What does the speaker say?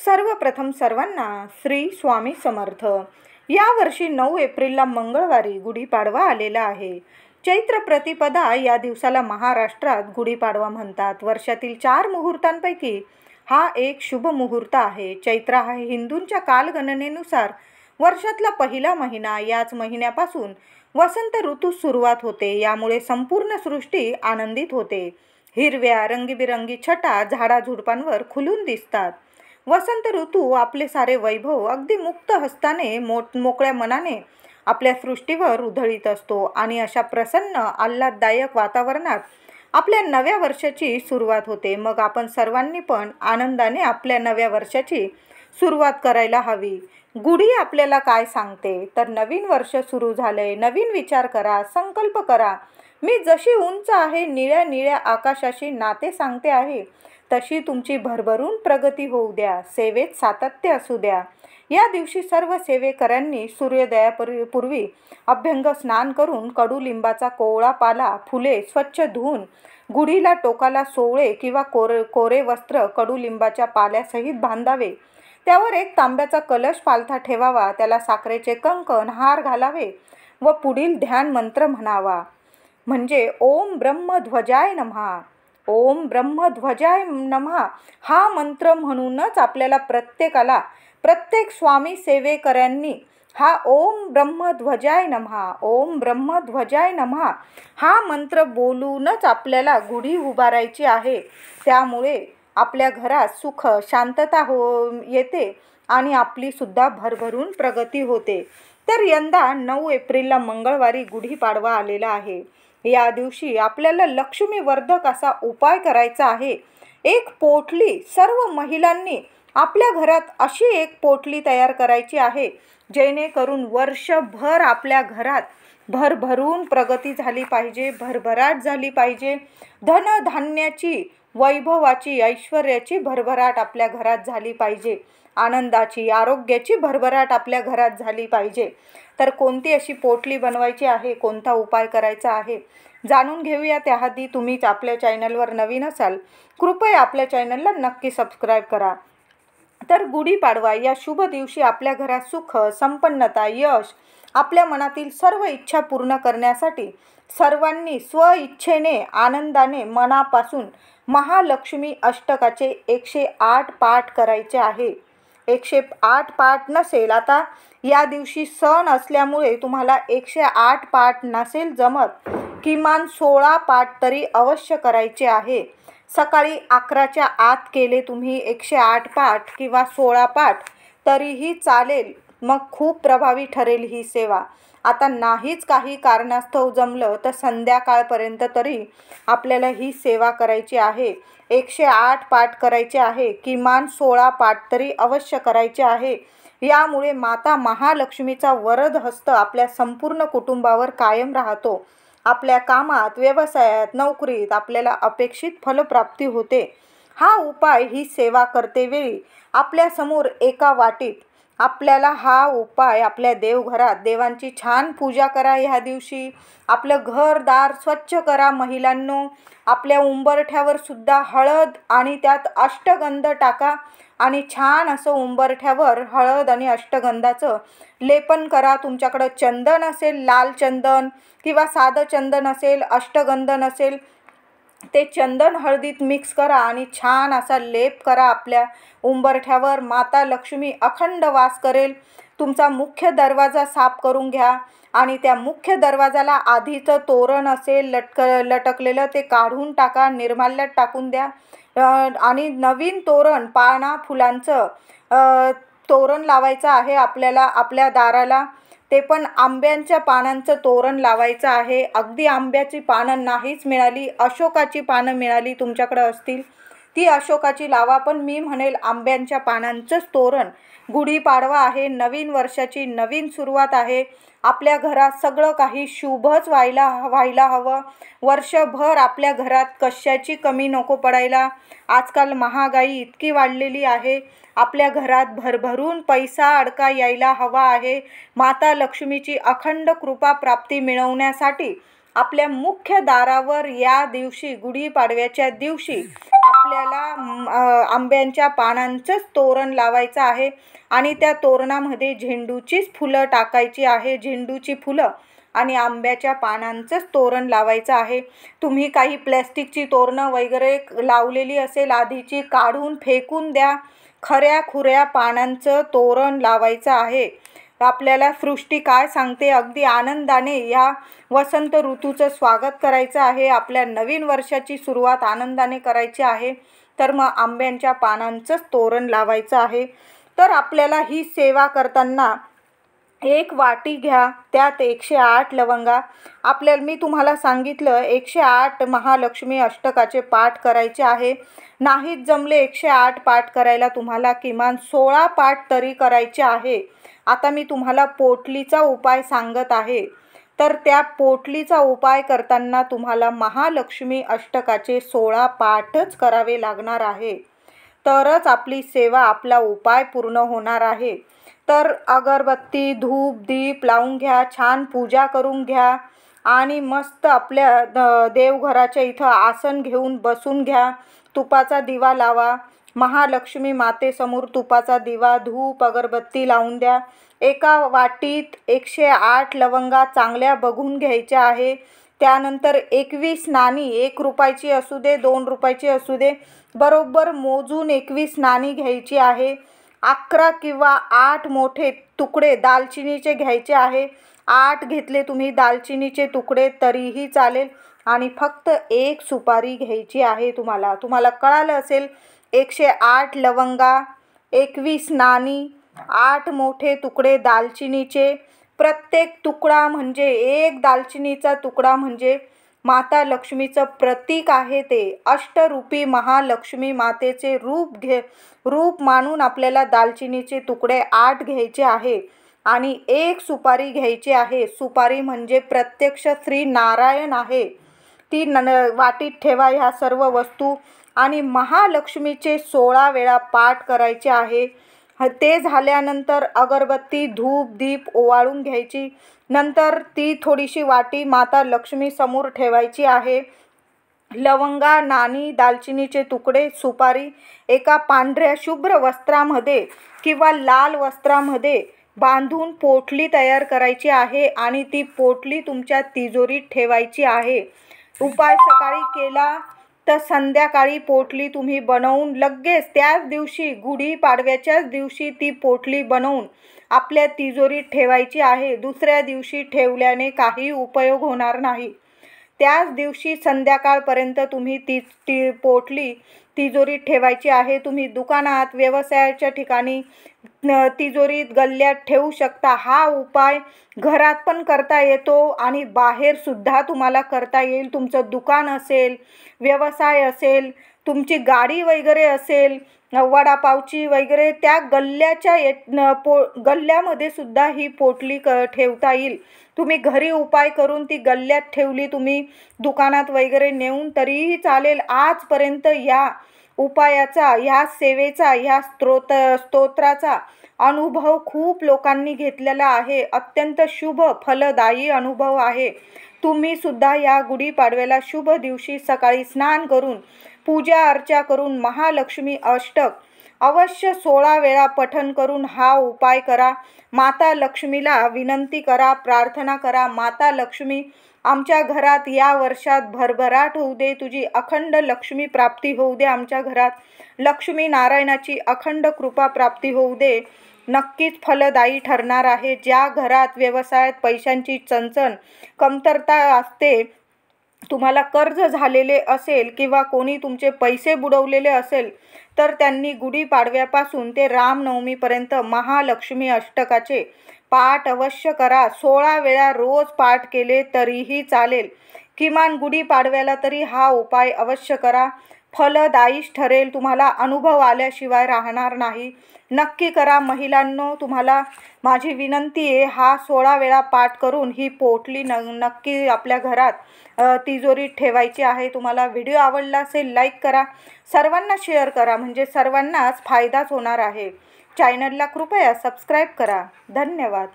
सर्वप्रथम सर्वांना श्री स्वामी समर्थ। यावर्षी 9 एप्रिलला मंगळवारी गुढीपाडवा आलेला आहे। चैत्र प्रतिपदा या दिवसाला महाराष्ट्रात गुढीपाडवा म्हणतात। वर्षातील 4 मुहूर्तांपैकी हा एक शुभ मुहूर्त आहे। चैत्र हा हिंदूंच्या कालगणनेनुसार वर्षातला पहिला महिना। याच महिन्यापासून वसंत ऋतू सुरुवात होते। यामुळे संपूर्ण सृष्टी आनंदित होते। हिरव्या रंगीबिरंगी छटा झाडाझुडपांवर खुलून दिसतात। वसंत ऋतू आपले सारे वैभव अगदी मुक्त हस्ताने मोकळ्या मनाने आपल्या सृष्टीवर उधळीत असतो आणि अशा प्रसन्न आल्हाददायक वातावरणात आपल्या नव्या वर्षाची सुरुवात होते। मग आपण सर्वांनी पण आनंदाने आपल्या नव्या वर्षाची सुरुवात करायला हवी। गुढी आपल्याला काय सांगते तर नवीन वर्ष सुरू झालंय, नवीन विचार करा, संकल्प करा। मी जशी उंच आहे, निळ्या निळ्या आकाशाशी नाते सांगते आहे, तशी तुमची भरभरून प्रगती होऊ द्या। सेवेत सातत्य असू द्या। या दिवशी सर्व सेवेकऱ्यांनी सूर्योदयापूर्वी अभ्यंग स्नान करून कडुलिंबाचा कोवळा पाला, फुले स्वच्छ धुवून गुढीला टोकाला सोवळे किंवा कोरे वस्त्र कडुलिंबाच्या पाल्यासहित बांधावे। त्यावर एक तांब्याचा कलश पालथा ठेवावा, त्याला साखरेचे कंकण हार घालावे व पुढील ध्यान मंत्र म्हणावा, म्हणजे ओम ब्रह्मध्वजाय नमः, ओम ब्रह्मध्वजाय नमः। हा मंत्र म्हणूनच आपल्याला प्रत्येक स्वामी सेवेकऱ्यांनी हा ओम ब्रह्मध्वजाय नमः, ओम ब्रह्मध्वजाय नमः हा मंत्र बोलूनच आपल्याला गुढी उभारायची आहे। त्यामुळे आपल्या घरात सुख शांतता येते आणि आपली सुद्धा भरभरून प्रगती होते। तर यंदा 9 एप्रिलला मंगळवारी गुढीपाडवा आलेला आहे। या दिवशी आपल्याला लक्ष्मीवर्धक असा उपाय करायचा आहे। एक पोटली सर्व महिलांनी आपल्या घरात अशी एक पोटली तयार करायची आहे, जेणेकरून वर्षभर आपल्या घरात भरभरून प्रगती झाली पाहिजे, भरभराट झाली पाहिजे। धनधान्याची, वैभवाची, ऐश्वर्याची भरभराट आपल्या घरात झाली पाहिजे। आनंदाची, आरोग्याची भरभराट आपल्या घरात झाली पाहिजे। तर कोणती अशी पोटली बनवायची आहे, कोणता उपाय करायचा आहे, जाणून घेऊया। त्याआधी तुम्हीच आपल्या चॅनलवर नवीन असाल, कृपया आपल्या चॅनलला नक्की सबस्क्राईब करा। तर गुढीपाडवा या शुभ दिवशी आपल्या घरात सुख, संपन्नता, यश, आपल्या मनातील सर्व इच्छा पूर्ण करण्यासाठी सर्वांनी स्वइच्छेने आनंदाने मनापासून महालक्ष्मी अष्टकाचे 108 पाठ करायचे आहे। 108 पाठ नसेल, आता या दिवशी सण असल्यामुळे तुम्हाला 108 पाठ नसेल जमत, किमान 16 पाठ तरी अवश्य करायचे आहे। सकाळी 11च्या आत केले तुम्ही 108 पाठ किंवा 16 पाठ तरीही चालेल, मग खूप प्रभावी ठरेल ही सेवा। आता नाहीच काही कारणास्तव जमलं तर संध्याकाळपर्यंत तरी आपल्याला ही सेवा करायची आहे। 108 पाठ करायचे आहे, किमान 16 पाठ तरी अवश्य करायचे आहे। यामुळे माता महालक्ष्मीचा वरद हस्त आपल्या संपूर्ण कुटुंबावर कायम राहतो। आपल्या कामात, व्यवसायात, नोकरीत आपल्याला अपेक्षित फलप्राप्ती होते। हा उपाय, ही सेवा करतेवेळी आपल्यासमोर एका वाटीत आपल्याला हा उपाय आपल्या देवघरात देवांची छान पूजा करा। ह्या दिवशी आपलं घरदार स्वच्छ करा। महिलांनो, आपल्या उंबरठ्यावर सुद्धा हळद आणि त्यात अष्टगंध टाका आणि छान असं उंबरठ्यावर हळद आणि अष्टगंधाचं लेपन करा। तुमच्याकडं चंदन असेल, लाल चंदन किंवा साधं चंदन असेल, अष्टगंध नसेल, ते चंदन हळदीत मिक्स करा आणि छान असा लेप करा आपल्या उंबरठ्यावर। माता लक्ष्मी अखंड वास करेल। तुमचा मुख्य दरवाजा साफ करून घ्या आणि त्या मुख्य दरवाजाला आधीचं तोरण असेल लटकलेलं ते काढून टाका, निर्माल्यात टाकून द्या आणि नवीन तोरण, पाना फुलांचं तोरण लावायचं आहे आपल्याला आपल्या दाराला। ते पण आंब्यांच्या पानांचं तोरण लावायचं आहे। अगदी आंब्याची पानं नाहीच मिळाली, अशोकाची पानं मिळाली तुमच्याकडे असतील, ती अशोकाची लावा, पण मी म्हणेल आंब्यांच्या पानांचंच तोरण। गुढीपाडवा आहे, नवीन वर्षाची नवीन सुरुवात आहे। आपल्या घरात सगळं काही शुभच व्हायला हवं। वर्षभर आपल्या घरात कशाची कमी नको पडायला। आजकाल महागाई इतकी वाढलेली आहे, आपल्या घरात भरभरून पैसा अडका यायला हवा आहे। माता लक्ष्मीची अखंड कृपा प्राप्ती मिळवण्यासाठी आपल्या मुख्य दारावर या दिवशी गुढीपाडव्याच्या दिवशी आपल्याला आंब्यांच्या पानांचंच तोरण लावायचं आहे आणि त्या तोरणामध्ये झेंडूचीच फुलं टाकायची आहे, झेंडूची फुलं आणि आंब्याच्या पानांचंच तोरण लावायचं आहे। तुम्ही काही प्लॅस्टिकची तोरणं वगैरे लावलेली असेल आधीची, काढून फेकून द्या। खऱ्या खुऱ्या पानांचं तोरण लावायचं आहे। आपल्याला सृष्टी काय सांगते, अगदी आनंदाने या वसंत ऋतूचं स्वागत करायचं आहे, आपल्या नवीन वर्षाची सुरुवात आनंदाने करायची आहे, तर मग आंब्यांच्या पानांचंच तोरण लावायचं आहे। तर आपल्याला ही सेवा करताना एक वाटी घ्या, त्यात 108 लवंगा, मी तुम्हाला सांगितलं 108 महालक्ष्मी अष्टकाचे पाठ करायचे आहे। नाहीच जमले 108 पाठ करायला, तुम्हाला किमान 16 पाठ तरी करायचे आहे। आता मी तुम्हाला पोटलीचा उपाय सांगत आहे, तर त्या पोटलीचा उपाय करताना तुम्हाला महालक्ष्मी अष्टकाचे 16 पाठच करावे लागणार आहे, तरच आपली सेवा, आपला उपाय पूर्ण होणार आहे। तर अगरबत्ती, धूप, दीप लावून घ्या, छान पूजा करून घ्या आणि मस्त आपल्या देवघराच्या इथं आसन घेऊन बसून घ्या। तुपाचा दिवा लावा, महालक्ष्मी मातेसमोर तुपाचा दिवा, धूप, अगरबत्ती लावून द्या। एका वाटीत 108 लवंगा चांगल्या बघून घ्यायच्या आहे। त्यानंतर 21 नाणी, 1 रुपयाची असू दे, 2 रुपयाची असू दे, बरोबर मोजून 21 नाणी घ्यायची आहे। 11 किंवा 8 मोठे तुकडे दालचिनीचे घ्यायचे आहे। 8 घेतले तुम्ही दालचिनीचे तुकडे तरीही चालेल आणि फक्त 1 सुपारी घ्यायची आहे। तुम्हाला कळालं असेल, 108 लवंगा, 21 नाणी, 8 मोठे तुकडे दालचिनीचे, प्रत्येक तुकडा म्हणजे एक दालचिनीचा तुकडा म्हणजे माता लक्ष्मीचं प्रतीक आहे। ते अष्टरूपी महालक्ष्मी मातेचे रूप मानून आपल्याला दालचिनीचे तुकडे 8 घ्यायचे आहे आणि 1 सुपारी घ्यायची आहे। सुपारी म्हणजे प्रत्यक्ष श्री नारायण आहे, ती वाटीत ठेवा ह्या सर्व वस्तू आणि महालक्ष्मीचे 16 वेळा पाठ करायचे आहे। ते झाल्यानंतर अगरबत्ती, धूप, दीप ओवाळून घ्यायची, नंतर ती थोडीशी वाटी माता लक्ष्मी समोर ठेवायची आहे। लवंगा, नाणी, दालचिनीचे तुकडे, सुपारी एका पांढऱ्या शुभ्र वस्त्रामध्ये किंवा लाल वस्त्रामध्ये बांधून पोटली तयार करायची आहे आणि ती पोटली तुमच्या तिजोरीत ठेवायची आहे। उपाय सकाळी केला तर संध्याकाळी पोटली तुम्ही बनवून लगेच त्याच दिवशी, गुढीपाडव्याच्याच दिवशी ती पोटली बनवून आपल्या तिजोरीत ठेवायची आहे। दुसऱ्या दिवशी ठेवल्याने काही उपयोग होणार नाही। त्याच दिवशी संध्याकाळपर्यंत तुम्ही ती पोटली तिजोरीत ठेवायची आहे। तुम्ही दुकानात, व्यवसायाच्या ठिकाणी, तिजोरीत, गल्ल्यात ठेवू शकता। हा उपाय घरात पण करता येतो आणि बाहेरसुद्धा तुम्हाला करता येईल। तुमचं दुकान असेल, व्यवसाय असेल, तुमची गाडी वगैरे असेल, वडापावची वगैरे, त्या गल्ल्यामध्ये सुद्धा ही पोटली ठेवता येईल। तुम्ही घरी उपाय करून ती गल्ल्यात ठेवली, तुम्ही दुकानात वगैरे नेऊन तरीही चालेल। आजपर्यंत या उपायाचा, ह्या सेवेचा, ह्या स्तोत्राचा अनुभव खूप लोकांनी घेतलेला आहे। अत्यंत शुभ फलदायी अनुभव आहे। तुम्ही सुद्धा या गुढीपाडव्याला शुभ दिवशी सकाळी स्नान करून, पूजा अर्चा करून, महालक्ष्मी अष्टक अवश्य 16 वेळा पठण करून हा उपाय करा। माता लक्ष्मीला विनंती करा, प्रार्थना करा, माता लक्ष्मी आमच्या घरात या वर्षात भरभराट होऊ दे, तुझी अखंड लक्ष्मी प्राप्ती होऊ दे, आमच्या घरात लक्ष्मी नारायणाची अखंड कृपा प्राप्ती होऊ दे। नक्कीच फलदायी ठरणार आहे। ज्या घरात व्यवसायात पैशांची चणचण, कमतरता असते, तुम्हाला कर्ज झालेले असेल किंवा कोणी तुमचे पैसे बुडवलेले असेल, तर त्यांनी गुढीपाडव्यापासून ते रामनवमीपर्यंत महालक्ष्मी अष्टकाचे पाठ अवश्य करा। 16 वेळा रोज पाठ केले तरीही चालेल, किमान गुढीपाडव्याला तरी हा उपाय अवश्य करा। फलदायीच ठरेल, तुम्हाला अनुभव आल्याशिवाय राहणार नाही। नक्की करा महिलांनो, तुम्हाला माझी विनंती आहे, हा 16 वेळा पाठ करून ही पोटली नक्की आपल्या घरात तिजोरीत ठेवायची आहे। तुम्हाला व्हिडिओ आवडला असेल लाईक करा, सर्वांना शेअर करा, म्हणजे सर्वांनाच फायदाच होणार आहे। चॅनलला कृपया सबस्क्राईब करा। धन्यवाद।